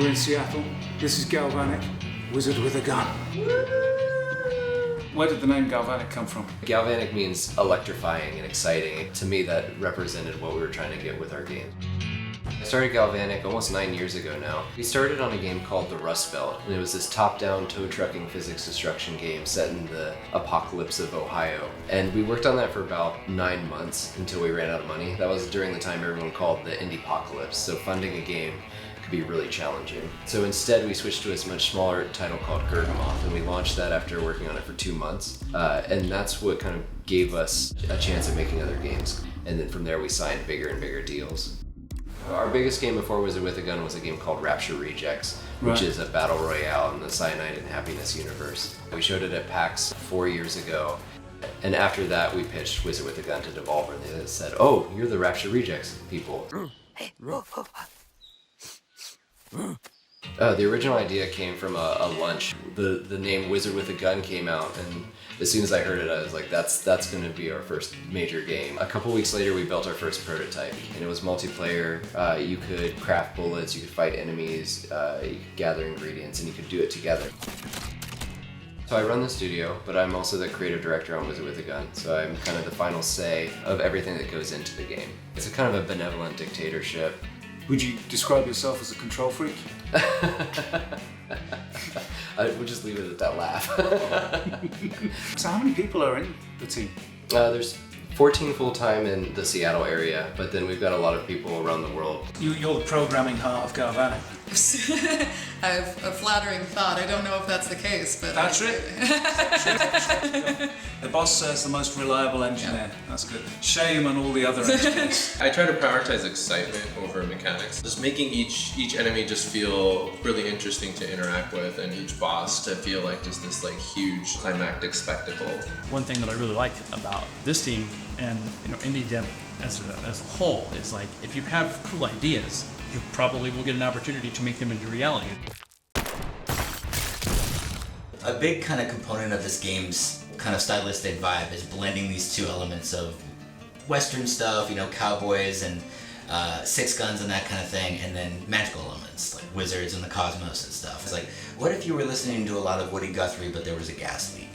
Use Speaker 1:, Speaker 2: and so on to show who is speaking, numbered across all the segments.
Speaker 1: We're in Seattle. This is Galvanic, Wizard with a Gun. Where did the name Galvanic come from?
Speaker 2: Galvanic means electrifying and exciting. To me, that represented what we were trying to get with our game. I started Galvanic almost 9 years ago now. We started on a game called The Rust Belt, and it was this top-down tow trucking physics destruction game set in the apocalypse of Ohio. And we worked on that for about 9 months until we ran out of money. That was during the time everyone called the indie-pocalypse, so funding a game could be really challenging. So instead we switched to a much smaller title called Gurgamoth, and we launched that after working on it for 2 months. And that's what kind of gave us a chance at making other games. And then from there we signed bigger and bigger deals. Our biggest game before Wizard with a Gun was a game called Rapture Rejects, which is a battle royale in the Cyanide and Happiness universe. We showed it at PAX 4 years ago, and after that we pitched Wizard with a Gun to Devolver, and they said, "Oh, you're the Rapture Rejects people." The original idea came from a lunch. The name Wizard with a Gun came out, and as soon as I heard it, I was like, that's going to be our first major game. A couple weeks later, we built our first prototype, and it was multiplayer. You could craft bullets, you could fight enemies, you could gather ingredients, and you could do it together. So I run the studio, but I'm also the creative director on Wizard with a Gun, so I'm kind of the final say of everything that goes into the game. It's a kind of a benevolent dictatorship.
Speaker 1: Would you describe yourself as a control freak?
Speaker 2: We'll just leave it at that laugh.
Speaker 1: So how many people are in the team?
Speaker 2: There's 14 full-time in the Seattle area, but then we've got a lot of people around the world.
Speaker 1: You're the programming heart of Galvanic.
Speaker 3: I have a flattering thought. I don't know if that's the case, but
Speaker 1: That's it. The boss says the most reliable engineer. That's good. Shame on all the other engineers.
Speaker 4: I try to prioritize excitement over mechanics. Just making each enemy just feel really interesting to interact with, and each boss to feel like just this like huge climactic spectacle.
Speaker 5: One thing that I really like about this team and indie dev as a whole is like if you have cool ideas, you probably will get an opportunity to make them into reality.
Speaker 6: A big kind of component of this game's kind of stylistic vibe is blending these two elements of Western stuff, cowboys and six guns and that kind of thing, and then magical elements like wizards and the cosmos and stuff. It's like, what if you were listening to a lot of Woody Guthrie but there was a gas leak?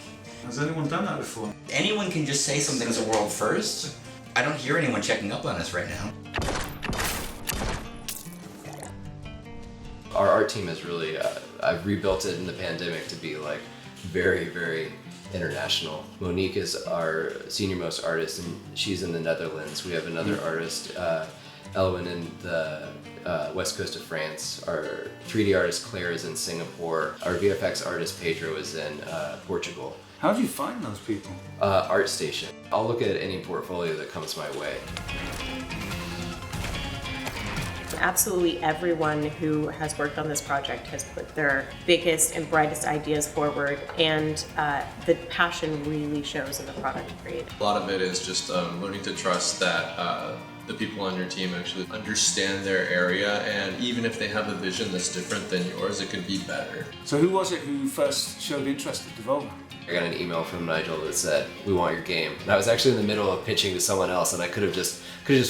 Speaker 1: Has anyone done that before?
Speaker 6: Anyone can just say something's a world first. I don't hear anyone checking up on us right now.
Speaker 2: Our art team is really, I've rebuilt it in the pandemic to be like very, very international. Monique is our senior most artist, and she's in the Netherlands. We have another artist, Elwin, in the west coast of France. Our 3D artist Claire is in Singapore. Our VFX artist Pedro is in Portugal.
Speaker 1: How do you find those people?
Speaker 2: ArtStation. I'll look at any portfolio that comes my way.
Speaker 7: Absolutely everyone who has worked on this project has put their biggest and brightest ideas forward, and the passion really shows in the product created.
Speaker 4: A lot of it is just learning to trust that the people on your team actually understand their area, and even if they have a vision that's different than yours, it could be better.
Speaker 1: So who was it who first showed interest at Devolver?
Speaker 2: I got an email from Nigel that said, "We want your game." And I was actually in the middle of pitching to someone else, and I could have just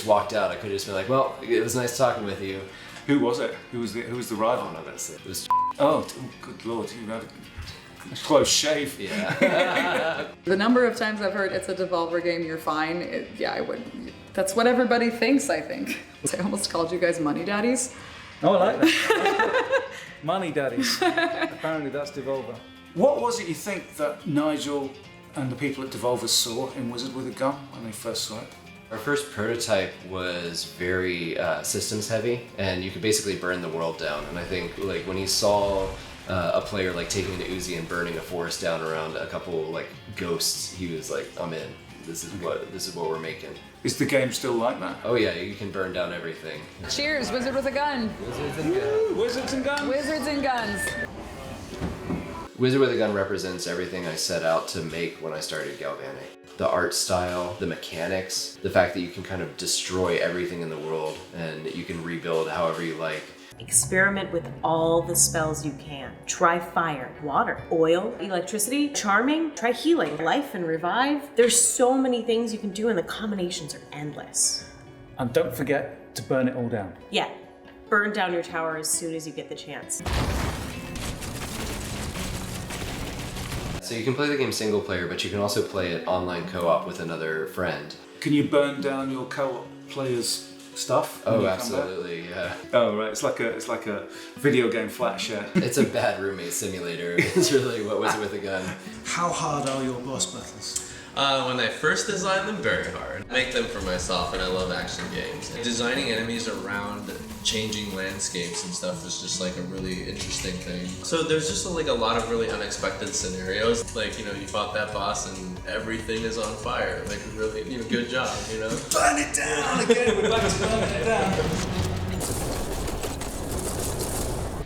Speaker 2: walked out. I could have just been like, "Well, it was nice talking with you."
Speaker 1: Who was it? Who was the rival?
Speaker 2: I'm not gonna say. It was.
Speaker 1: Oh, good lord, you had a close shave.
Speaker 2: Yeah.
Speaker 3: The number of times I've heard it's a Devolver game, you're fine. I would. That's what everybody thinks, I think. I almost called you guys money daddies.
Speaker 1: Oh, I like that. Money daddies. Apparently that's Devolver. What was it you think that Nigel and the people at Devolver saw in Wizard with a Gun when they first saw it?
Speaker 2: Our first prototype was very systems heavy, and you could basically burn the world down. And I think like when he saw a player like taking an Uzi and burning a forest down around a couple like ghosts, he was like, "I'm in. This is what we're making."
Speaker 1: Is the game still like that?
Speaker 2: Oh yeah, you can burn down everything.
Speaker 3: Cheers, Wizard with a Gun.
Speaker 2: Wizards and guns.
Speaker 1: Wizards and Guns!
Speaker 3: Wizards and guns.
Speaker 2: Wizard with a Gun represents everything I set out to make when I started Galvanic. The art style, the mechanics, the fact that you can kind of destroy everything in the world and you can rebuild however you like.
Speaker 7: Experiment with all the spells you can. Try fire, water, oil, electricity, charming, try healing, life and revive. There's so many things you can do, and the combinations are endless.
Speaker 1: And don't forget to burn it all down.
Speaker 7: Yeah, burn down your tower as soon as you get the chance.
Speaker 2: So you can play the game single player, but you can also play it online co-op with another friend.
Speaker 1: Can you burn down your co-op players' stuff? when
Speaker 2: Oh,
Speaker 1: you come
Speaker 2: absolutely, yeah.
Speaker 1: back? Oh, right. It's like a video game flat share.
Speaker 2: It's a bad roommate simulator. It's really what was it with a gun.
Speaker 1: How hard are your boss battles?
Speaker 4: When I first designed them, very hard. I make them for myself, and I love action games. And designing enemies around changing landscapes and stuff is just like a really interesting thing. So there's just like a lot of really unexpected scenarios. Like, you know, you fought that boss and everything is on fire. Like, really, you know, good job, you know?
Speaker 1: Burn it down again. We're back to burning it down.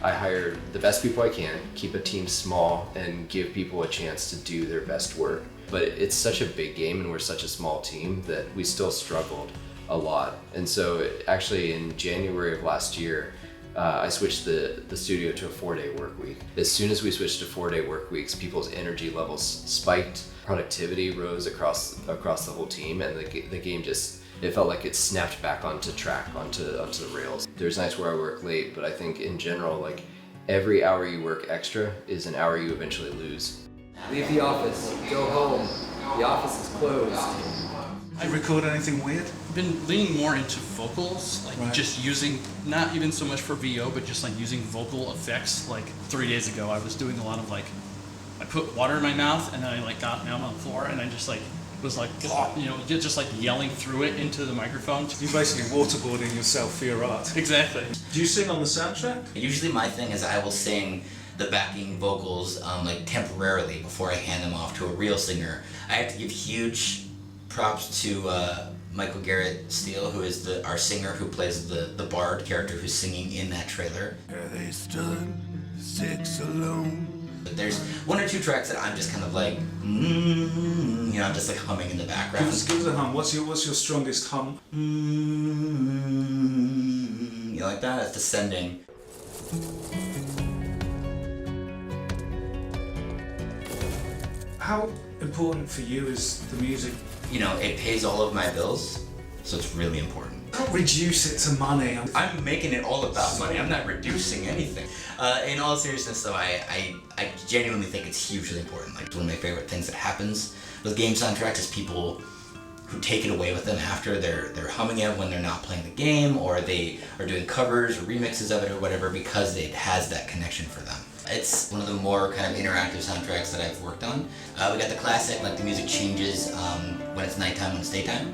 Speaker 2: I hire the best people I can, keep a team small, and give people a chance to do their best work. But it's such a big game and we're such a small team that we still struggled a lot. And so actually in January of last year, I switched the studio to a 4-day work week. As soon as we switched to 4-day work weeks, people's energy levels spiked, productivity rose across the whole team, and the game just, it felt like it snapped back onto track, onto the rails. There's nights where I work late, but I think in general, like every hour you work extra is an hour you eventually lose. Leave the office, go home. The office is closed.
Speaker 1: You record anything weird?
Speaker 5: I've been leaning more into vocals, like
Speaker 1: Right.
Speaker 5: just using, not even so much for VO, but just like using vocal effects. Like 3 days ago, I was doing a lot of like, I put water in my mouth and then I like got down on the floor and I just like was like, you know, just like yelling through it into the microphone.
Speaker 1: You're basically waterboarding yourself for your art.
Speaker 5: Exactly.
Speaker 1: Do you sing on the soundtrack?
Speaker 6: Usually my thing is I will sing the backing vocals like temporarily before I hand them off to a real singer. I have to give huge props to Michael Garrett Steele, who is our singer who plays the bard character who's singing in that trailer.
Speaker 8: There they stood, 6 alone.
Speaker 6: But there's 1 or 2 tracks that I'm just kind of like, you know, I'm just like humming in the background.
Speaker 1: Give us a hum. What's your strongest hum?
Speaker 6: You like that? It's descending.
Speaker 1: How important for you is the music?
Speaker 6: You know, it pays all of my bills, so it's really important.
Speaker 1: Don't reduce it to money.
Speaker 6: I'm making it all about money. I'm not reducing anything. In all seriousness, though, I genuinely think it's hugely important. Like, one of my favorite things that happens with game soundtracks is people who take it away with them after they're humming it when they're not playing the game, or they are doing covers or remixes of it or whatever, because it has that connection for them. It's one of the more kind of interactive soundtracks that I've worked on. We got the classic, like the music changes when it's nighttime, when it's daytime.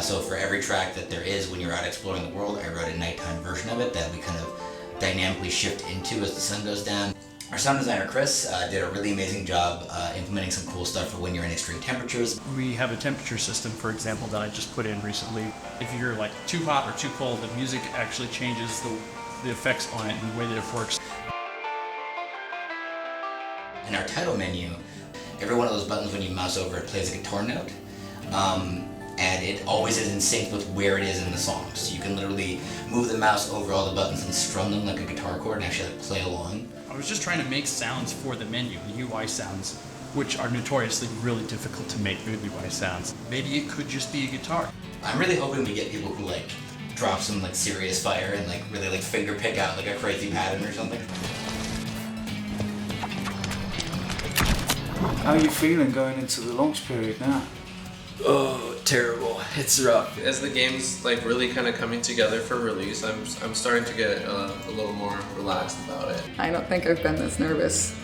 Speaker 6: So for every track that there is when you're out exploring the world, I wrote a nighttime version of it that we kind of dynamically shift into as the sun goes down. Our sound designer, Chris, did a really amazing job implementing some cool stuff for when you're in extreme temperatures.
Speaker 5: We have a temperature system, for example, that I just put in recently. If you're like too hot or too cold, the music actually changes the effects on it and the way that it works.
Speaker 6: In our title menu, every one of those buttons when you mouse over it plays a guitar note. And it always is in sync with where it is in the song. So you can literally move the mouse over all the buttons and strum them like a guitar chord and actually like play along.
Speaker 5: I was just trying to make sounds for the menu, the UI sounds, which are notoriously really difficult to make with UI sounds. Maybe it could just be a guitar.
Speaker 6: I'm really hoping we get people who like drop some like serious fire and like really like finger pick out like a crazy pattern or something.
Speaker 1: How are you feeling going into the launch period now?
Speaker 2: Oh, terrible. It's rough.
Speaker 4: As the game's like really kind of coming together for release, I'm starting to get a little more relaxed about it.
Speaker 3: I don't think I've been this nervous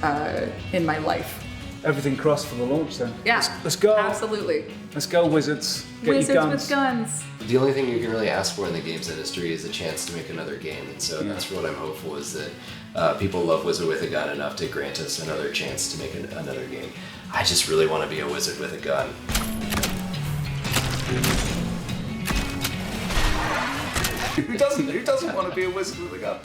Speaker 3: in my life.
Speaker 1: Everything crossed for the launch then?
Speaker 3: Yeah,
Speaker 1: Let's go.
Speaker 3: Absolutely.
Speaker 1: Let's go, Wizards. Get
Speaker 3: Wizards
Speaker 1: your guns.
Speaker 3: with guns.
Speaker 2: The only thing you can really ask for in the games industry is a chance to make another game, and so that's what I'm hopeful is that people love Wizard with a Gun enough to grant us another chance to make another game. I just really want to be a wizard with a gun.
Speaker 1: Who doesn't want to be a wizard with a gun?